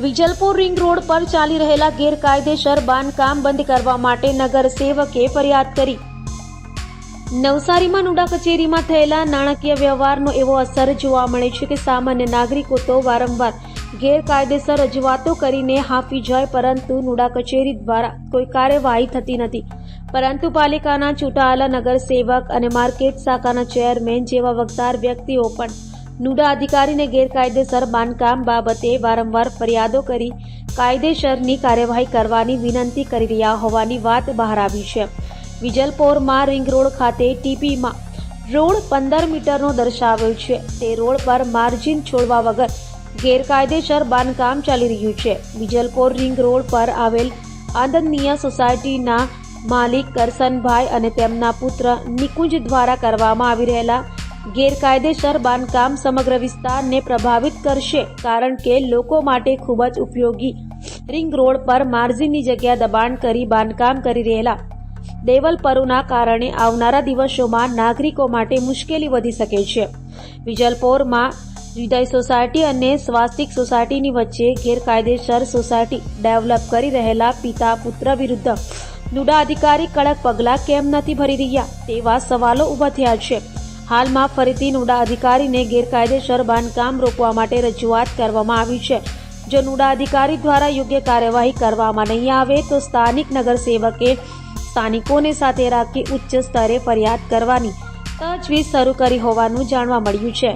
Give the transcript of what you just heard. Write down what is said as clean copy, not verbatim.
Vijalpur ring road પર ચાલી રહેલા ગેરકાયદેસર બાંધકામ બંધ કરવા માટે નગર સેવકે ફરિયાદ કરી। નવસારીમાં નુડા કચેરીમાં થયેલા નાણાકીય વ્યવહારનો એવો અસર જોવા મળે છે કે સામાન્ય નાગરિકો તો વારંવાર ગેરકાયદેસર રજૂઆતો કરીને હાંફી જાય, પરંતુ નુડા કચેરી દ્વારા કોઈ કાર્યવાહી થતી નથી। પરંતુ પાલિકાના ચૂંટાયેલા નગર સેવક અને માર્કેટ શાખાના ચેરમેન જેવા વગદાર વ્યક્તિઓ પણ નુડા અધિકારીને ગેરકાયદેસર બાંધકામ બાબતે વારંવાર ફરિયાદો કરી કાયદેસરની કાર્યવાહી કરવાની વિનંતી કરી રહ્યા હોવાની વાત બહાર આવી છે। વિજલપોરમાં રિંગ રોડ ખાતે ટીપીમાં રોડ 15 મીટરનો દર્શાવેલ છે। તે રોડ પર માર્જિન છોડવા વગર ગેરકાયદેસર બાંધકામ ચાલી રહ્યું છે। વિજલપોર રિંગ રોડ પર આવેલ આનંદનીય સોસાયટીના માલિક કરસનભાઈ અને તેમના પુત્ર નિકુંજ દ્વારા કરવામાં આવી રહેલા ગેરકાયદેસર બાંધકામ સમગ્ર વિસ્તારને પ્રભાવિત કરશે, કારણ કે લોકો માટે ખૂબ જ ઉપયોગી રિંગ રોડ પર માર્જિનની જગ્યા દબાણ કરી બાંધકામ કરી રહેલા ડેવલપરોના કારણે આવનારા દિવસોમાં નાગરિકો માટે મુશ્કેલી વધી શકે છે। વિજલપોરમાં હૃદય સોસાયટી અને સ્વાસ્તિક સોસાયટીની વચ્ચે ગેરકાયદેસર સોસાયટી ડેવલપ કરી રહેલા પિતા પુત્ર વિરુદ્ધ નુડા અધિકારી કડક પગલાં કેમ નથી ભરી રહ્યા તેવા સવાલો ઊભા થયા છે। હાલમાં ફરીથી નુડા અધિકારીને ગેરકાયદેસર બાંધકામ રોકવા માટે રજૂઆત કરવામાં આવી છે। જો નુડા અધિકારી દ્વારા યોગ્ય કાર્યવાહી કરવામાં નહીં આવે તો સ્થાનિક નગરસેવકે સ્થાનિકોને સાથે રાખી ઉચ્ચ સ્તરે ફરિયાદ કરવાની તજવીજ શરૂ કરી હોવાનું જાણવા મળ્યું છે।